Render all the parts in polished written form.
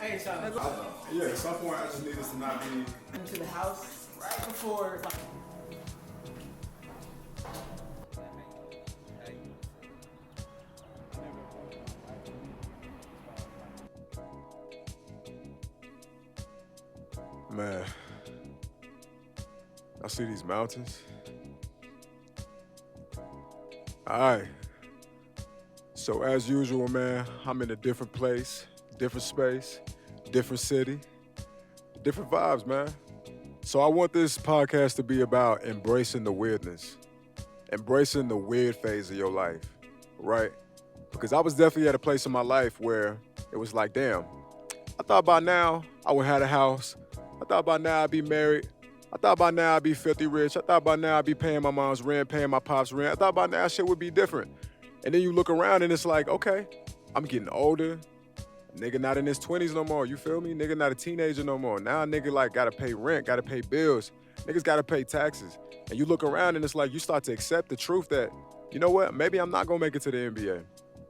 Yeah, at some point I just needed to not be. Into the house right before. Man, I see these mountains. All right. So as usual, man, I'm in a different place, different space, different city, different vibes, man. So I want this podcast to be about embracing the weirdness, embracing the weird phase of your life, right? Because I was definitely at a place in my life where it was like, damn, I thought by now I would have a house. I thought by now I'd be married. I thought by now I'd be filthy rich. I thought by now I'd be paying my mom's rent, paying my pop's rent. I thought by now shit would be different. And then you look around and it's like, okay, I'm getting older. Nigga not in his 20s no more, you feel me? Nigga not a teenager no more. Now nigga like gotta pay rent, gotta pay bills. Niggas gotta pay taxes. And you look around and it's like you start to accept the truth that, you know what, maybe I'm not gonna make it to the NBA.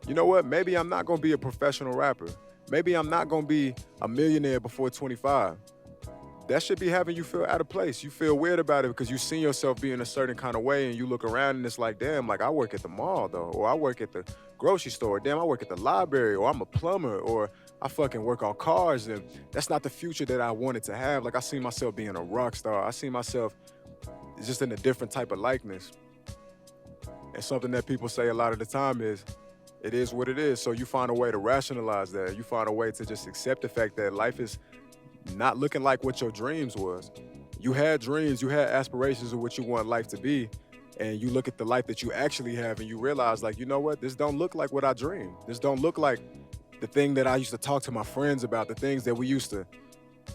You know what, maybe I'm not gonna be a professional rapper. Maybe I'm not gonna be a millionaire before 25. That should be having you feel out of place. You feel weird about it because you seen yourself being a certain kind of way and you look around and it's like, damn, like I work at the mall though, or I work at the grocery store, damn, I work at the library, or I'm a plumber, or I fucking work on cars, and that's not the future that I wanted to have. Like I see myself being a rock star. I see myself just in a different type of likeness. And something that people say a lot of the time is, it is what it is. So you find a way to rationalize that. You find a way to just accept the fact that life is not looking like what your dreams was. You had dreams, you had aspirations of what you want life to be, and you look at the life that you actually have and you realize like, you know what, this don't look like what I dreamed. This don't look like the thing that I used to talk to my friends about, the things that we used to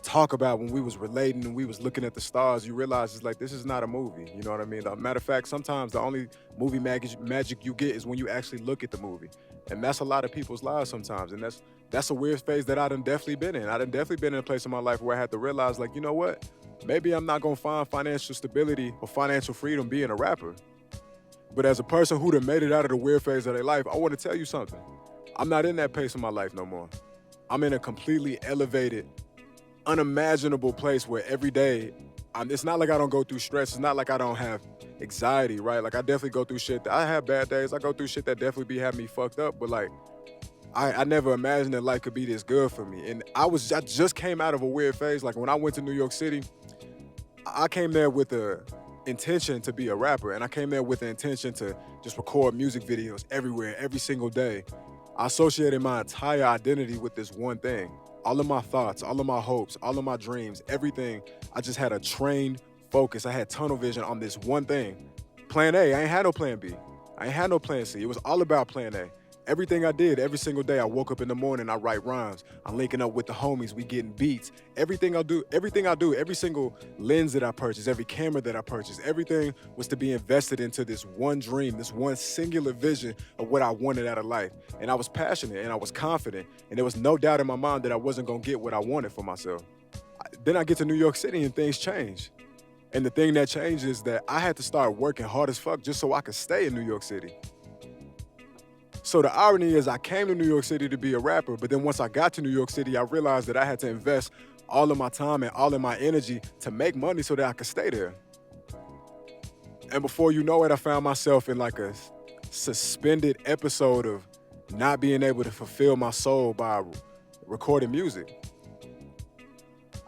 talk about when we was relating and we was looking at the stars. You realize it's like, this is not a movie, you know what I mean? Matter of fact, sometimes the only movie magic you get is when you actually look at the movie. And that's a lot of people's lives sometimes. And that's a weird phase that I done definitely been in. I done definitely been in a place in my life where I had to realize like, you know what? Maybe I'm not gonna find financial stability or financial freedom being a rapper. But as a person who done made it out of the weird phase of their life, I wanna tell you something. I'm not in that pace in my life no more. I'm in a completely elevated, unimaginable place where every day, it's not like I don't go through stress. It's not like I don't have anxiety, right? Like I definitely go through shit. I have bad days. I go through shit that definitely be having me fucked up. But like, I never imagined that life could be this good for me. And I just came out of a weird phase. Like when I went to New York City, I came there with the intention to be a rapper. And I came there with the intention to just record music videos everywhere, every single day. I associated my entire identity with this one thing. All of my thoughts, all of my hopes, all of my dreams, everything, I just had a trained focus. I had tunnel vision on this one thing. Plan A, I ain't had no plan B. I ain't had no plan C. It was all about plan A. Everything I did, every single day, I woke up in the morning, I write rhymes. I'm linking up with the homies, we getting beats. Everything I do, every single lens that I purchase, every camera that I purchase, everything was to be invested into this one dream, this one singular vision of what I wanted out of life. And I was passionate and I was confident. And there was no doubt in my mind that I wasn't gonna get what I wanted for myself. Then I get to New York City and things change. And the thing that changed is that I had to start working hard as fuck just so I could stay in New York City. So the irony is I came to New York City to be a rapper, but then once I got to New York City, I realized that I had to invest all of my time and all of my energy to make money so that I could stay there. And before you know it, I found myself in like a suspended episode of not being able to fulfill my soul by recording music.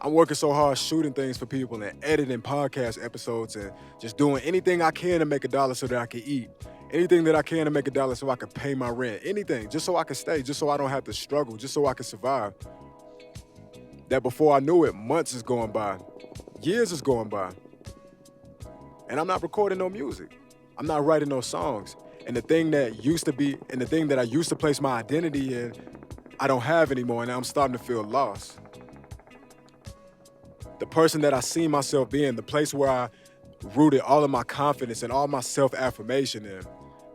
I'm working so hard shooting things for people and editing podcast episodes and just doing anything I can to make a dollar so that I can eat. Anything that I can to make a dollar so I can pay my rent. Anything, just so I can stay, just so I don't have to struggle, just so I can survive. That before I knew it, months is going by, years is going by. And I'm not recording no music. I'm not writing no songs. And the thing that I used to place my identity in, I don't have anymore, and now I'm starting to feel lost. The person that I see myself being, the place where I rooted all of my confidence and all my self-affirmation in,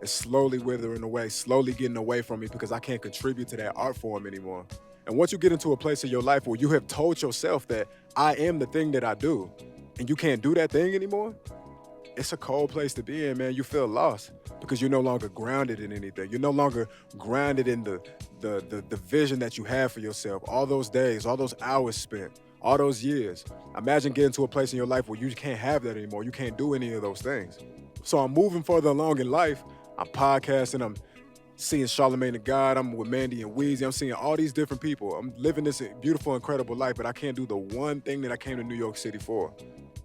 is slowly withering away, slowly getting away from me because I can't contribute to that art form anymore. And once you get into a place in your life where you have told yourself that I am the thing that I do, and you can't do that thing anymore, it's a cold place to be in, man. You feel lost. because you're no longer grounded in anything. You're no longer grounded in the vision that you have for yourself. All those days, all those hours spent, all those years. Imagine getting to a place in your life where you can't have that anymore. You can't do any of those things. So I'm moving further along in life. I'm podcasting. I'm seeing Charlamagne the God. I'm with Mandy and Weezy. I'm seeing all these different people. I'm living this beautiful, incredible life, but I can't do the one thing that I came to New York City for.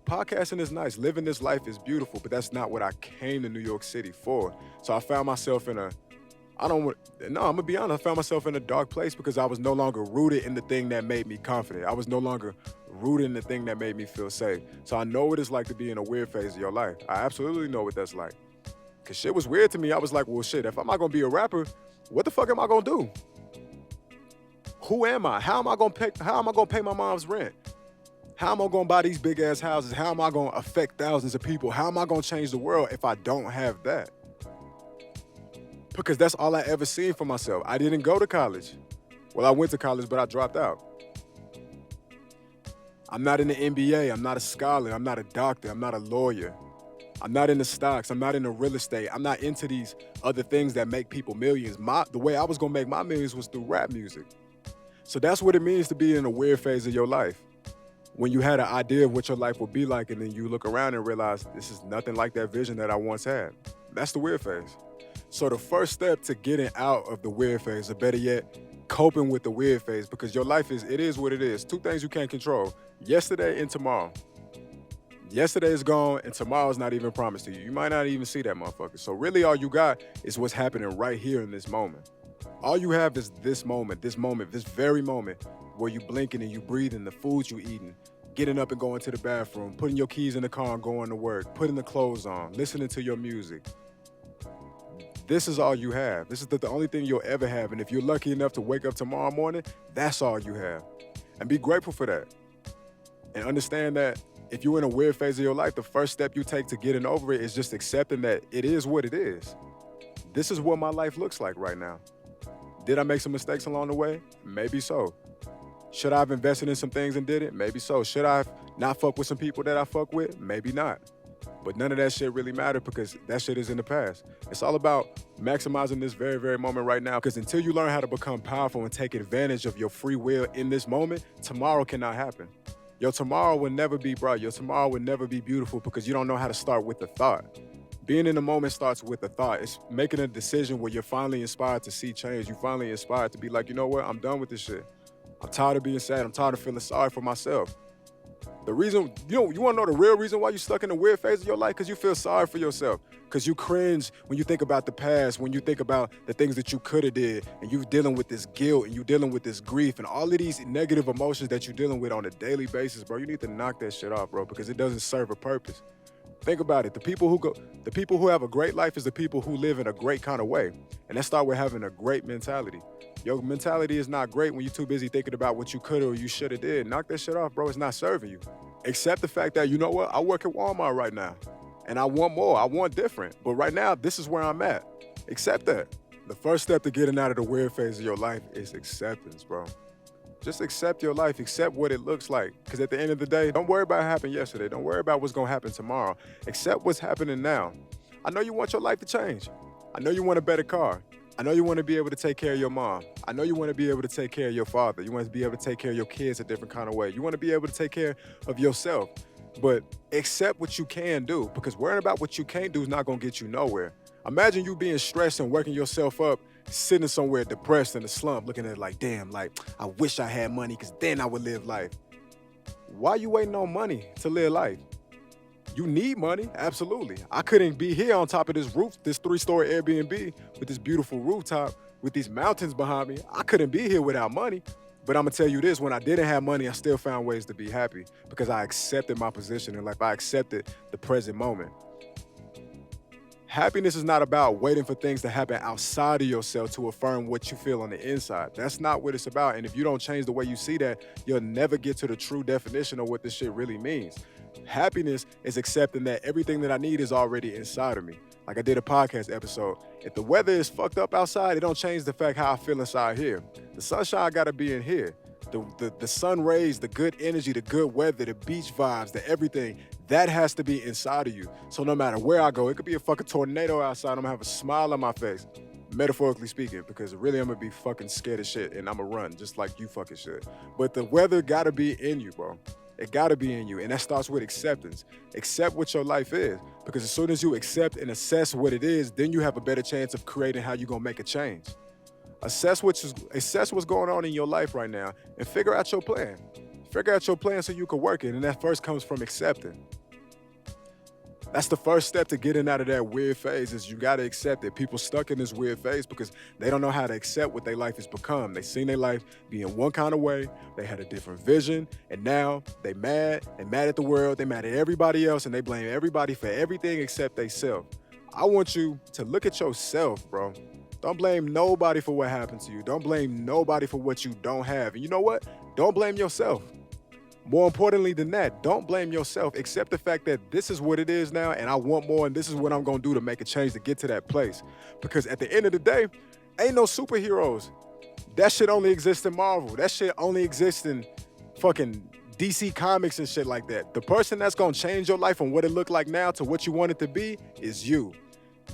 Podcasting is nice. Living this life is beautiful, but that's not what I came to New York City for. So I found myself in I'm gonna be honest, I found myself in a dark place because I was no longer rooted in the thing that made me confident. I was no longer rooted in the thing that made me feel safe. So I know what it's like to be in a weird phase of your life. I absolutely know what that's like. Cause shit was weird to me. I was like, well, shit, if I'm not gonna be a rapper, what the fuck am I gonna do? Who am I? How am I gonna pay my mom's rent? How am I gonna buy these big ass houses? How am I gonna affect thousands of people? How am I gonna change the world if I don't have that? Because that's all I ever seen for myself. I didn't go to college. Well, I went to college, but I dropped out. I'm not in the NBA. I'm not a scholar. I'm not a doctor. I'm not a lawyer. I'm not into stocks. I'm not into real estate. I'm not into these other things that make people millions. The way I was gonna make my millions was through rap music. So that's what it means to be in a weird phase of your life. When you had an idea of what your life would be like, and then you look around and realize this is nothing like that vision that I once had. That's the weird phase. So the first step to getting out of the weird phase, or better yet, coping with the weird phase, because your life it is what it is. Two things you can't control: yesterday and tomorrow. Yesterday is gone, and tomorrow's not even promised to you. You might not even see that motherfucker. So really all you got is what's happening right here in this moment. All you have is this very moment where you blinking and you breathing, the food you eating, getting up and going to the bathroom, putting your keys in the car and going to work, putting the clothes on, listening to your music. This is all you have. This is the only thing you'll ever have. And if you're lucky enough to wake up tomorrow morning, that's all you have. And be grateful for that. And understand that if you're in a weird phase of your life, the first step you take to getting over it is just accepting that it is what it is. This is what my life looks like right now. Did I make some mistakes along the way? Maybe so. Should I have invested in some things and did it? Maybe so. Should I have not fuck with some people that I fuck with? Maybe not. But none of that shit really mattered because that shit is in the past. It's all about maximizing this very, very moment right now, because until you learn how to become powerful and take advantage of your free will in this moment, tomorrow cannot happen. Your tomorrow will never be bright. Your tomorrow will never be beautiful because you don't know how to start with the thought. Being in the moment starts with the thought. It's making a decision where you're finally inspired to see change. You're finally inspired to be like, you know what? I'm done with this shit. I'm tired of being sad. I'm tired of feeling sorry for myself. The reason, you want to know the real reason why you're stuck in a weird phase of your life? Because you feel sorry for yourself. Because you cringe when you think about the past, when you think about the things that you could have did, and you're dealing with this guilt, and you're dealing with this grief, and all of these negative emotions that you're dealing with on a daily basis, bro. You need to knock that shit off, bro, because it doesn't serve a purpose. Think about it. The people who have a great life is the people who live in a great kind of way. And that start with having a great mentality. Your mentality is not great when you're too busy thinking about what you could or you should have did. Knock that shit off, bro. It's not serving you. Accept the fact that, you know what? I work at Walmart right now. And I want more. I want different. But right now, this is where I'm at. Accept that. The first step to getting out of the weird phase of your life is acceptance, bro. Just accept your life. Accept what it looks like. Because at the end of the day, don't worry about what happened yesterday. Don't worry about what's going to happen tomorrow. Accept what's happening now. I know you want your life to change. I know you want a better car. I know you want to be able to take care of your mom. I know you want to be able to take care of your father. You want to be able to take care of your kids a different kind of way. You want to be able to take care of yourself. But accept what you can do, because worrying about what you can't do is not going to get you nowhere. Imagine you being stressed and working yourself up, sitting somewhere depressed in a slump, looking at it like, damn, like, I wish I had money because then I would live life. Why are you waiting on money to live life? You need money, absolutely. I couldn't be here on top of this roof, this 3-story Airbnb with this beautiful rooftop, with these mountains behind me. I couldn't be here without money. But I'm gonna tell you this, when I didn't have money, I still found ways to be happy because I accepted my position in life. I accepted the present moment. Happiness is not about waiting for things to happen outside of yourself to affirm what you feel on the inside. That's not what it's about. And if you don't change the way you see that, you'll never get to the true definition of what this shit really means. Happiness is accepting that everything that I need is already inside of me. Like I did a podcast episode. If the weather is fucked up outside, it don't change the fact how I feel inside here. The sunshine gotta be in here. The sun rays, the good energy, the good weather, the beach vibes, the everything. That has to be inside of you. So no matter where I go, it could be a fucking tornado outside, I'm gonna have a smile on my face, metaphorically speaking, because really I'm gonna be fucking scared of shit and I'm gonna run just like you fucking should. But the weather gotta be in you, bro. It gotta be in you. And that starts with acceptance. Accept what your life is. Because as soon as you accept and assess what it is, then you have a better chance of creating how you're gonna make a change. Assess what's going on in your life right now and figure out your plan. Figure out your plan so you can work it. And that first comes from accepting. That's the first step to getting out of that weird phase is you gotta accept it. People stuck in this weird phase because they don't know how to accept what their life has become. They seen their life be in one kind of way, they had a different vision, and now they mad at the world, they mad at everybody else, and they blame everybody for everything except they self. I want you to look at yourself, bro. Don't blame nobody for what happened to you. Don't blame nobody for what you don't have. And you know what? Don't blame yourself. More importantly than that, don't blame yourself. Accept the fact that this is what it is now and I want more and this is what I'm gonna do to make a change to get to that place. Because at the end of the day, ain't no superheroes. That shit only exists in Marvel. That shit only exists in fucking DC Comics and shit like that. The person that's gonna change your life from what it looked like now to what you want it to be is you.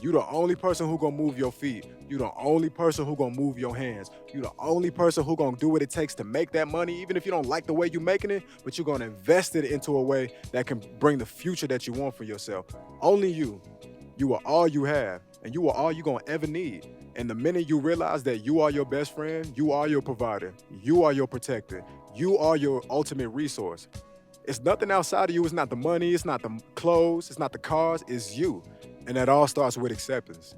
You the only person who gonna move your feet. You the only person who gonna move your hands. You the only person who gonna do what it takes to make that money, even if you don't like the way you're making it, but you're gonna invest it into a way that can bring the future that you want for yourself. Only you. You are all you have, and you are all you gonna ever need. And the minute you realize that you are your best friend, you are your provider, you are your protector, you are your ultimate resource. It's nothing outside of you. It's not the money, it's not the clothes, it's not the cars, it's you. And that all starts with acceptance.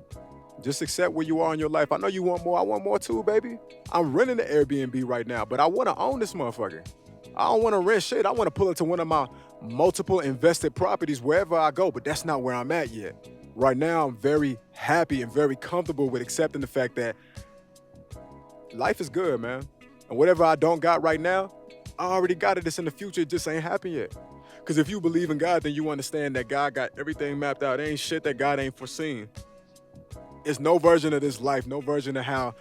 Just accept where you are in your life. I know you want more. I want more too, baby. I'm renting the Airbnb right now, but I want to own this motherfucker. I don't want to rent shit. I want to pull it to one of my multiple invested properties wherever I go, but that's not where I'm at yet. Right now, I'm very happy and very comfortable with accepting the fact that life is good, man. And whatever I don't got right now, I already got it. It's in the future. It just ain't happened yet. Because if you believe in God, then you understand that God got everything mapped out. There ain't shit that God ain't foreseen. It's no version of this life, no version of how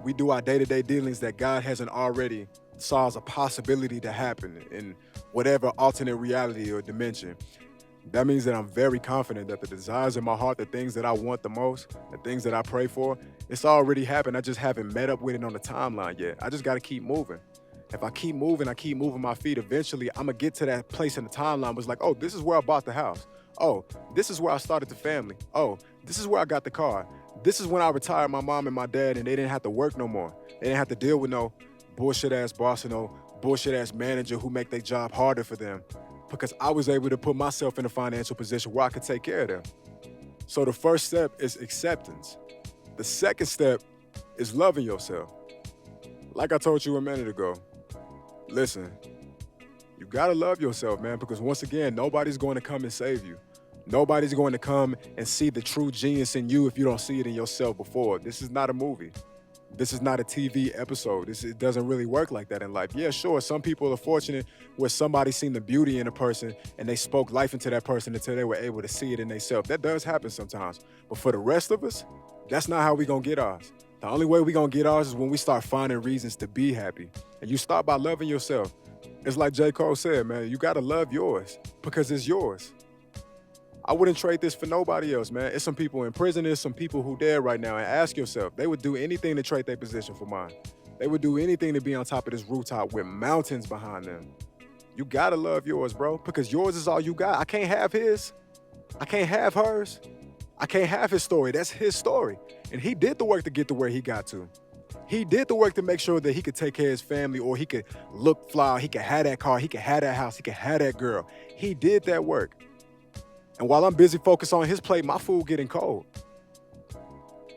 we do our day-to-day dealings that God hasn't already saw as a possibility to happen in whatever alternate reality or dimension. That means that I'm very confident that the desires in my heart, the things that I want the most, the things that I pray for, it's already happened. I just haven't met up with it on the timeline yet. I just got to keep moving. If I keep moving my feet, eventually I'm gonna get to that place in the timeline was like, oh, this is where I bought the house. Oh, this is where I started the family. Oh, this is where I got the car. This is when I retired my mom and my dad and they didn't have to work no more. They didn't have to deal with no bullshit-ass boss and no bullshit-ass manager who make their job harder for them because I was able to put myself in a financial position where I could take care of them. So the first step is acceptance. The second step is loving yourself. Like I told you a minute ago, listen, you gotta love yourself, man, because once again, nobody's going to come and save you. Nobody's going to come and see the true genius in you if you don't see it in yourself before. This is not a movie. This is not a TV episode. It doesn't really work like that in life. Yeah, sure, some people are fortunate where somebody seen the beauty in a person and they spoke life into that person until they were able to see it in themselves. That does happen sometimes. But for the rest of us, that's not how we gonna get ours. The only way we gonna get ours is when we start finding reasons to be happy. And you start by loving yourself. It's like J. Cole said, man, you gotta love yours because it's yours. I wouldn't trade this for nobody else, man. It's some people in prison, there's some people who there right now, and ask yourself, they would do anything to trade their position for mine. They would do anything to be on top of this rooftop with mountains behind them. You gotta love yours, bro, because yours is all you got. I can't have his. I can't have hers. I can't have his story. That's his story. And he did the work to get to where he got to. He did the work to make sure that he could take care of his family or he could look fly, he could have that car, he could have that house, he could have that girl. He did that work. And while I'm busy focused on his plate, my food getting cold.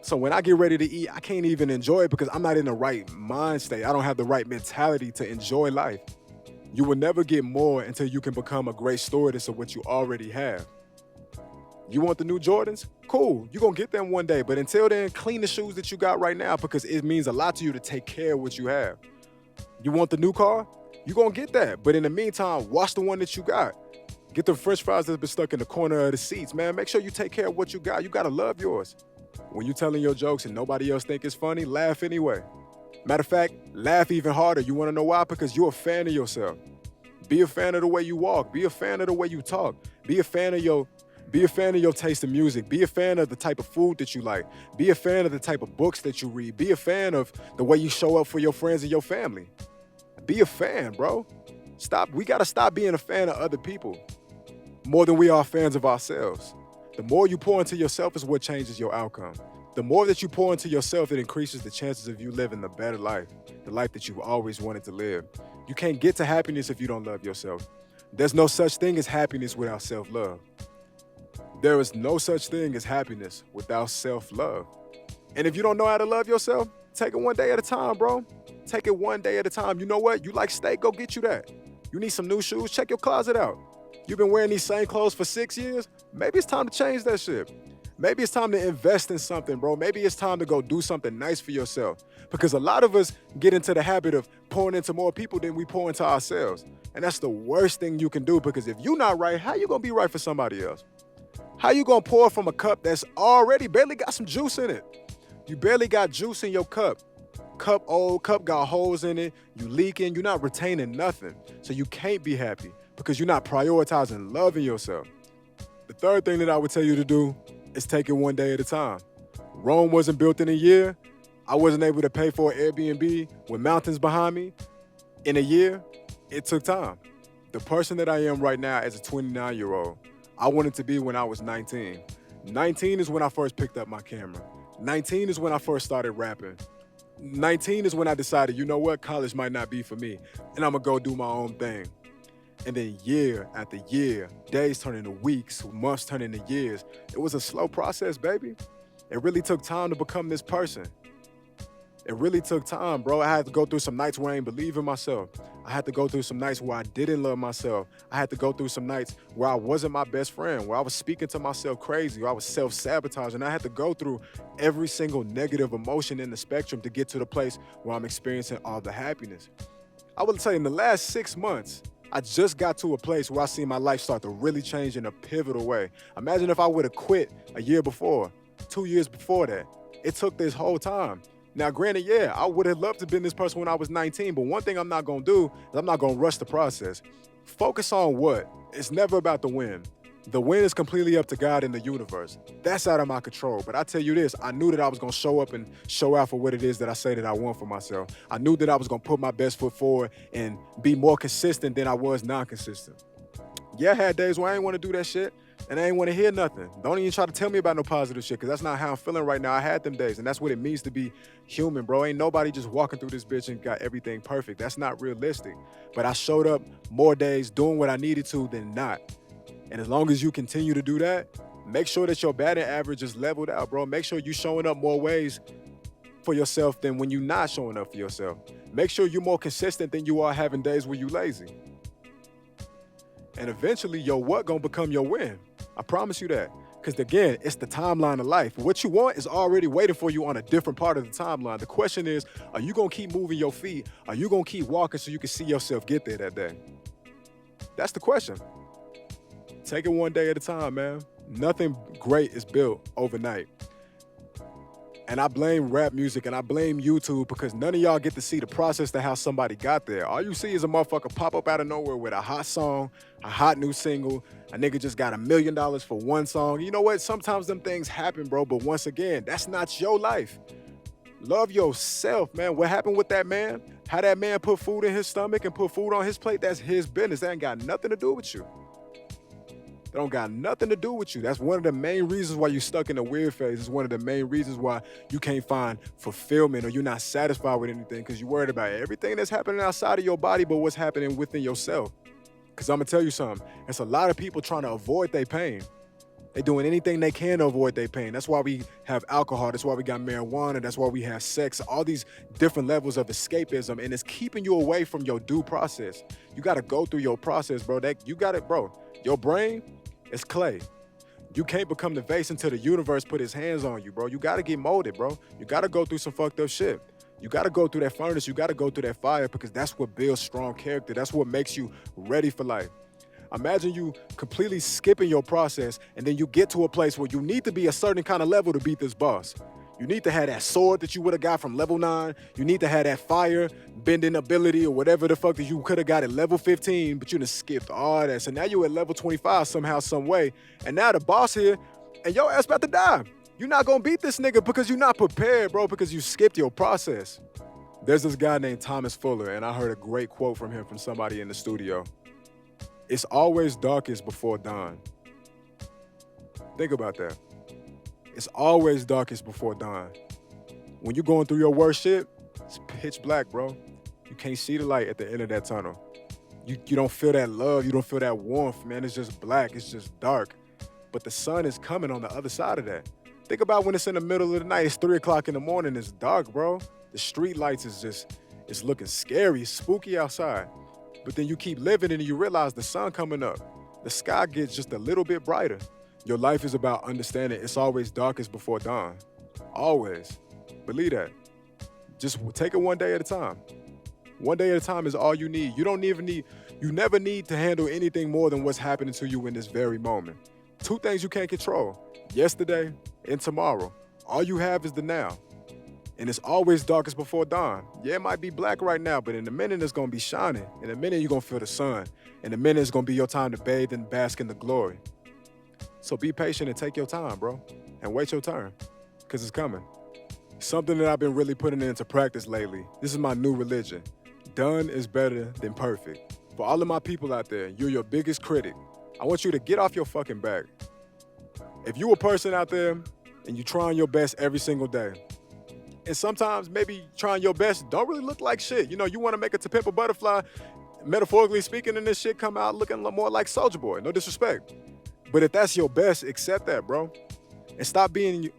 So when I get ready to eat, I can't even enjoy it because I'm not in the right mind state. I don't have the right mentality to enjoy life. You will never get more until you can become a great stewardess of what you already have. You want the new Jordans? Cool, you're gonna get them one day. But until then, clean the shoes that you got right now because it means a lot to you to take care of what you have. You want the new car? You're gonna get that. But in the meantime, wash the one that you got. Get the french fries that's been stuck in the corner of the seats, man. Make sure you take care of what you got. You gotta love yours. When you telling your jokes and nobody else think it's funny, laugh anyway. Matter of fact, laugh even harder. You wanna know why? Because you're a fan of yourself. Be a fan of the way you walk. Be a fan of the way you talk. Be a fan of your taste in music. Be a fan of the type of food that you like. Be a fan of the type of books that you read. Be a fan of the way you show up for your friends and your family. Be a fan, bro. We gotta stop being a fan of other people more than we are fans of ourselves. The more you pour into yourself is what changes your outcome. The more that you pour into yourself, it increases the chances of you living the better life, the life that you've always wanted to live. You can't get to happiness if you don't love yourself. There's no such thing as happiness without self-love. There is no such thing as happiness without self-love. And if you don't know how to love yourself, take it one day at a time, bro. Take it one day at a time. You know what? You like steak, go get you that. You need some new shoes, check your closet out. You've been wearing these same clothes for 6 years? Maybe it's time to change that shit. Maybe it's time to invest in something, bro. Maybe it's time to go do something nice for yourself. Because a lot of us get into the habit of pouring into more people than we pour into ourselves. And that's the worst thing you can do, because if you're not right, how you gonna be right for somebody else? How you gonna pour from a cup that's already barely got some juice in it? You barely got juice in your cup. Cup old, cup got holes in it, you leaking, you're not retaining nothing. So you can't be happy because you're not prioritizing loving yourself. The third thing that I would tell you to do is take it one day at a time. Rome wasn't built in a year. I wasn't able to pay for an Airbnb with mountains behind me in a year. It took time. The person that I am right now as a 29-year-old, I wanted to be when I was 19. 19 is when I first picked up my camera. 19 is when I first started rapping. 19 is when I decided, you know what, college might not be for me, and I'm gonna go do my own thing. And then year after year, days turn into weeks, months turn into years. It was a slow process, baby. It really took time to become this person. It really took time, bro. I had to go through some nights where I didn't believe in myself. I had to go through some nights where I didn't love myself. I had to go through some nights where I wasn't my best friend, where I was speaking to myself crazy, where I was self-sabotaging. I had to go through every single negative emotion in the spectrum to get to the place where I'm experiencing all the happiness. I would say in the last 6 months, I just got to a place where I see my life start to really change in a pivotal way. Imagine if I would have quit a year before, 2 years before that. It took this whole time. Now, granted, yeah, I would have loved to have been this person when I was 19, but one thing I'm not gonna do is I'm not gonna rush the process. Focus on what? It's never about the win. The win is completely up to God and the universe. That's out of my control. But I tell you this, I knew that I was gonna show up and show out for what it is that I say that I want for myself. I knew that I was gonna put my best foot forward and be more consistent than I was non-consistent. Yeah, I had days where I ain't wanna do that shit. And I ain't want to hear nothing. Don't even try to tell me about no positive shit, because that's not how I'm feeling right now. I had them days, and that's what it means to be human, bro. Ain't nobody just walking through this bitch and got everything perfect. That's not realistic. But I showed up more days doing what I needed to than not. And as long as you continue to do that, make sure that your batting average is leveled out, bro. Make sure you're showing up more ways for yourself than when you're not showing up for yourself. Make sure you're more consistent than you are having days where you lazy. And eventually, your what gonna become your win. I promise you that. Because again, it's the timeline of life. What you want is already waiting for you on a different part of the timeline. The question is, are you gonna keep moving your feet? Are you gonna keep walking so you can see yourself get there that day? That's the question. Take it one day at a time, man. Nothing great is built overnight. And I blame rap music and I blame YouTube because none of y'all get to see the process to how somebody got there. All you see is a motherfucker pop up out of nowhere with a hot song, a hot new single. A nigga just got $1 million for one song. You know what? Sometimes them things happen, bro. But once again, that's not your life. Love yourself, man. What happened with that man? How that man put food in his stomach and put food on his plate, that's his business. That ain't got nothing to do with you. That don't got nothing to do with you. That's one of the main reasons why you're stuck in a weird phase. It's one of the main reasons why you can't find fulfillment or you're not satisfied with anything, because you're worried about everything that's happening outside of your body but what's happening within yourself. Because I'm going to tell you something. There's a lot of people trying to avoid their pain. They're doing anything they can to avoid their pain. That's why we have alcohol. That's why we got marijuana. That's why we have sex. All these different levels of escapism. And it's keeping you away from your due process. You got to go through your process, bro. You got it, bro. Your brain is clay. You can't become the vase until the universe put his hands on you, bro. You got to get molded, bro. You got to go through some fucked up shit. You got to go through that furnace. You got to go through that fire, because that's what builds strong character. That's what makes you ready for life. Imagine you completely skipping your process and then you get to a place where you need to be a certain kind of level to beat this boss. You need to have that sword that you would have got from level 9. You need to have that fire bending ability or whatever the fuck that you could have got at level 15, but you done skipped all that. So now you at level 25 somehow, some way. And now the boss here, and your ass about to die. You're not gonna beat this nigga because you're not prepared, bro, because you skipped your process. There's this guy named Thomas Fuller, and I heard a great quote from him from somebody in the studio. It's always darkest before dawn. Think about that. It's always darkest before dawn. When you're going through your worst shit, it's pitch black, bro. You can't see the light at the end of that tunnel. You don't feel that love. You don't feel that warmth, man. It's just black. It's just dark. But the sun is coming on the other side of that. Think about when it's in the middle of the night. It's 3 o'clock in the morning. It's dark, bro. The street lights it's looking scary. It's spooky outside. But then you keep living and you realize the sun coming up. The sky gets just a little bit brighter. Your life is about understanding it's always darkest before dawn. Always. Believe that. Just take it one day at a time. One day at a time is all you need. You never need to handle anything more than what's happening to you in this very moment. 2 things you can't control, yesterday and tomorrow. All you have is the now. And it's always darkest before dawn. Yeah, it might be black right now, but in a minute it's gonna be shining. In a minute you're gonna feel the sun. In a minute it's gonna be your time to bathe and bask in the glory. So be patient and take your time, bro. And wait your turn, because it's coming. Something that I've been really putting into practice lately. This is my new religion. Done is better than perfect. For all of my people out there, you're your biggest critic. I want you to get off your fucking back. If you a person out there and you trying your best every single day, and sometimes maybe trying your best don't really look like shit. You know, you want to make it to Pimp a Butterfly, metaphorically speaking, and this shit come out looking more like Soulja Boy. No disrespect. But if that's your best, accept that, bro. And stop beating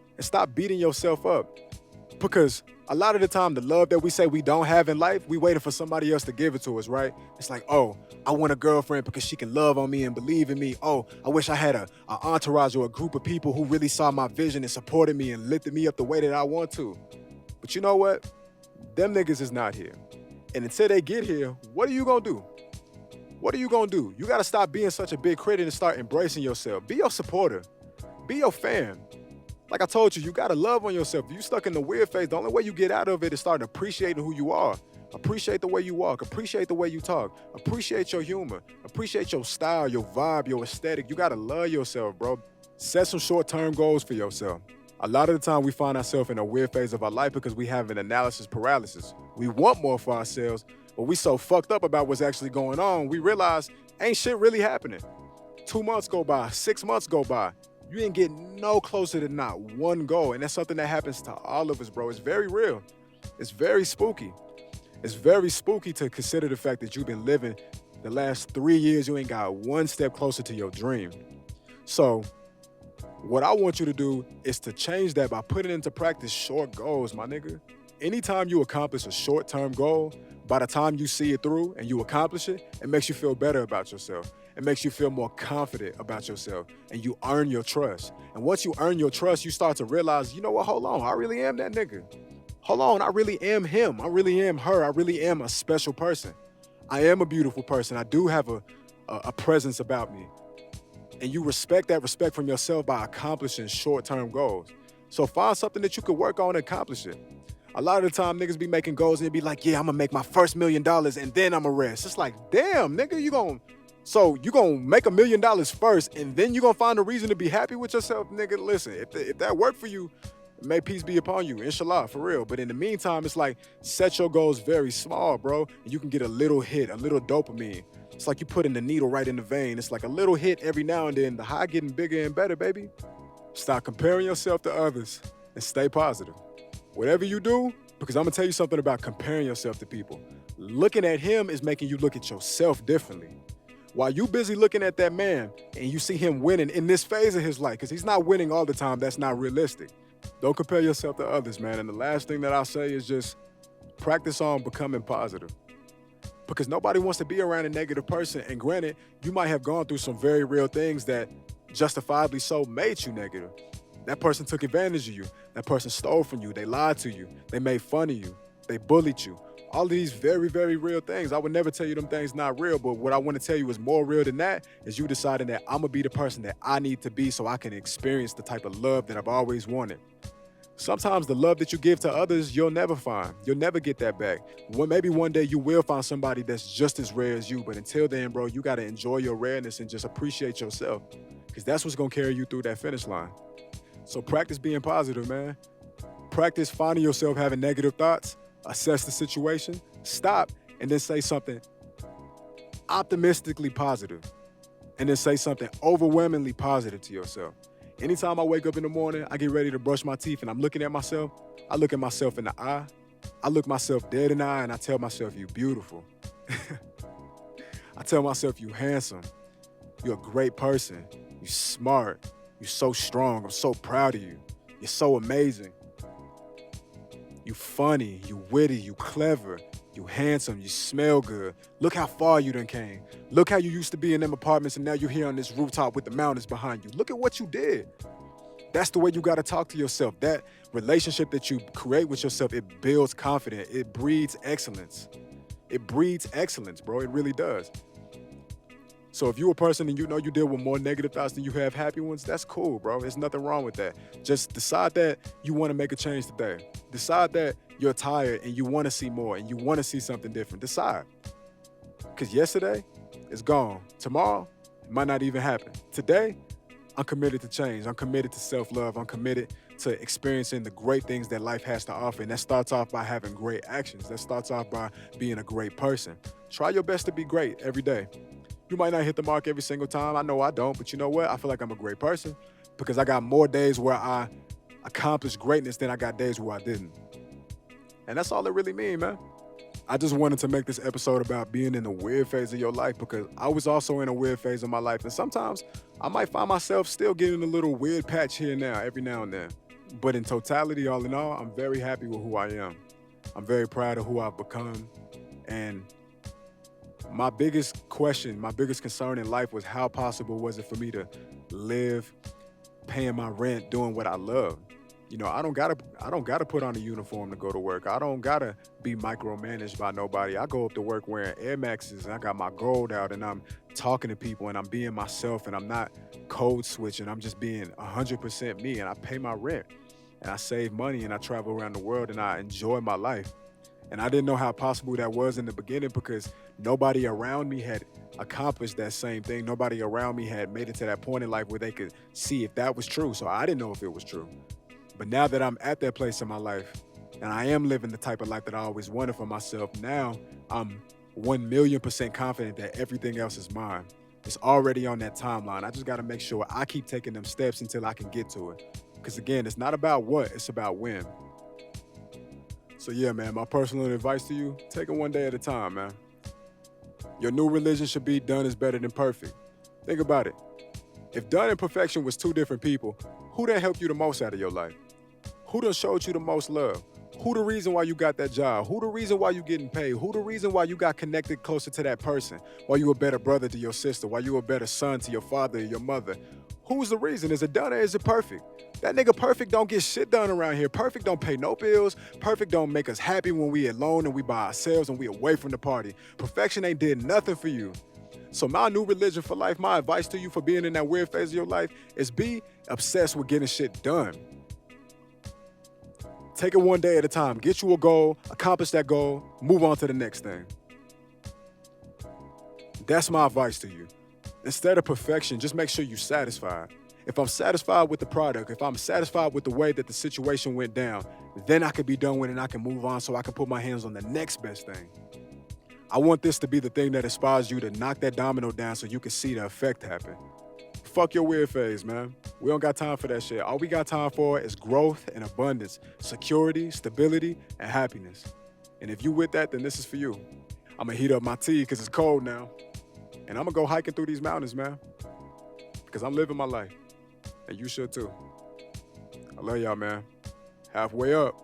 yourself up. Because a lot of the time, the love that we say we don't have in life, we waiting for somebody else to give it to us, right? It's like, oh, I want a girlfriend because she can love on me and believe in me. Oh, I wish I had an entourage or a group of people who really saw my vision and supported me and lifted me up the way that I want to. But you know what? Them niggas is not here. And until they get here, what are you gonna do? What are you gonna do? You gotta stop being such a big critic and start embracing yourself. Be your supporter. Be your fan. Like I told you, you gotta love on yourself. If you stuck in the weird phase, the only way you get out of it is start appreciating who you are. Appreciate the way you walk. Appreciate the way you talk. Appreciate your humor. Appreciate your style, your vibe, your aesthetic. You gotta love yourself, bro. Set some short-term goals for yourself. A lot of the time we find ourselves in a weird phase of our life because we have an analysis paralysis. We want more for ourselves, but we so fucked up about what's actually going on, we realize ain't shit really happening. 2 months go by, 6 months go by. You ain't getting no closer to not one goal. And that's something that happens to all of us, bro. It's very real. It's very spooky. It's very spooky to consider the fact that you've been living the last 3 years, you ain't got one step closer to your dream. So what I want you to do is to change that by putting into practice short goals, my nigga. Anytime you accomplish a short-term goal, by the time you see it through and you accomplish it, it makes you feel better about yourself. It makes you feel more confident about yourself, and you earn your trust. And once you earn your trust, you start to realize, you know what, hold on, I really am that nigga. Hold on, I really am him. I really am her. I really am a special person. I am a beautiful person. I do have a presence about me. And you respect that respect from yourself by accomplishing short-term goals. So find something that you could work on and accomplish it. A lot of the time, niggas be making goals and they be like, yeah, I'm gonna make my first $1 million and then I'ma rest. It's like, damn, nigga, you gonna make $1 million first and then you gonna find a reason to be happy with yourself? Nigga, listen, if that worked for you, may peace be upon you, inshallah, for real. But in the meantime, it's like, set your goals very small, bro, and you can get a little hit, a little dopamine. It's like you putting the needle right in the vein. It's like a little hit every now and then, the high getting bigger and better, baby. Stop comparing yourself to others and stay positive. Whatever you do, because I'm gonna tell you something about comparing yourself to people. Looking at him is making you look at yourself differently. While you busy looking at that man and you see him winning in this phase of his life, because he's not winning all the time, that's not realistic. Don't compare yourself to others, man. And the last thing that I'll say is just practice on becoming positive. Because nobody wants to be around a negative person. And granted, you might have gone through some very real things that justifiably so made you negative. That person took advantage of you. That person stole from you. They lied to you. They made fun of you. They bullied you. All of these very, very real things. I would never tell you them things not real, but what I want to tell you is more real than that is you deciding that I'm going to be the person that I need to be so I can experience the type of love that I've always wanted. Sometimes the love that you give to others, you'll never find. You'll never get that back. Maybe one day you will find somebody that's just as rare as you, but until then, bro, you got to enjoy your rareness and just appreciate yourself, because that's what's going to carry you through that finish line. So practice being positive, man. Practice finding yourself having negative thoughts, assess the situation, stop, and then say something optimistically positive, and then say something overwhelmingly positive to yourself. Anytime I wake up in the morning, I get ready to brush my teeth and I'm looking at myself, I look at myself in the eye, I look myself dead in the eye and I tell myself, you beautiful. I tell myself, you handsome, you're a great person, you smart, you're so strong, I'm so proud of you, you're so amazing. You funny, you witty, you clever, you handsome, you smell good. Look how far you done came. Look how you used to be in them apartments and now you're here on this rooftop with the mountains behind you. Look at what you did. That's the way you gotta talk to yourself. That relationship that you create with yourself, it builds confidence. It breeds excellence. It breeds excellence, bro. It really does. So if you're a person and you know you deal with more negative thoughts than you have happy ones, that's cool, bro. There's nothing wrong with that. Just decide that you want to make a change today. Decide that you're tired and you want to see more and you want to see something different. Decide. Because yesterday is gone. Tomorrow, it might not even happen. Today, I'm committed to change. I'm committed to self-love. I'm committed to experiencing the great things that life has to offer. And that starts off by having great actions. That starts off by being a great person. Try your best to be great every day. You might not hit the mark every single time. I know I don't, but you know what? I feel like I'm a great person because I got more days where I accomplished greatness than I got days where I didn't. And that's all it really means, man. I just wanted to make this episode about being in a weird phase of your life because I was also in a weird phase of my life. And sometimes I might find myself still getting a little weird patch here and now, every now and then. But in totality, all in all, I'm very happy with who I am. I'm very proud of who I've become. And my biggest question, my biggest concern in life was how possible was it for me to live paying my rent, doing what I love. You know, I don't gotta put on a uniform to go to work. I don't gotta be micromanaged by nobody. I go up to work wearing Air Maxes and I got my gold out and I'm talking to people and I'm being myself and I'm not code switching. I'm just being 100% me and I pay my rent and I save money and I travel around the world and I enjoy my life. And I didn't know how possible that was in the beginning because nobody around me had accomplished that same thing. Nobody around me had made it to that point in life where they could see if that was true. So I didn't know if it was true. But now that I'm at that place in my life and I am living the type of life that I always wanted for myself, now I'm 1,000,000% confident that everything else is mine. It's already on that timeline. I just got to make sure I keep taking them steps until I can get to it. Because again, it's not about what, it's about when. So yeah, man, my personal advice to you, take it one day at a time, man. Your new religion should be done is better than perfect. Think about it. If done and perfection was two different people, who done helped you the most out of your life? Who done showed you the most love? Who the reason why you got that job? Who the reason why you getting paid? Who the reason why you got connected closer to that person? Why you a better brother to your sister? Why you a better son to your father or your mother? Who's the reason? Is it done or is it perfect? That nigga perfect don't get shit done around here. Perfect don't pay no bills. Perfect don't make us happy when we alone and we by ourselves and we away from the party. Perfection ain't did nothing for you. So my new religion for life, my advice to you for being in that weird phase of your life is be obsessed with getting shit done. Take it one day at a time. Get you a goal, accomplish that goal, move on to the next thing. That's my advice to you. Instead of perfection, just make sure you're satisfied. If I'm satisfied with the product, if I'm satisfied with the way that the situation went down, then I can be done with it and I can move on so I can put my hands on the next best thing. I want this to be the thing that inspires you to knock that domino down so you can see the effect happen. Fuck your weird phase, man. We don't got time for that shit. All we got time for is growth and abundance, security, stability, and happiness. And if you with that, then this is for you. I'm gonna heat up my tea because it's cold now. And I'm gonna go hiking through these mountains, man. Because I'm living my life. And you should too. I love y'all, man. Halfway up.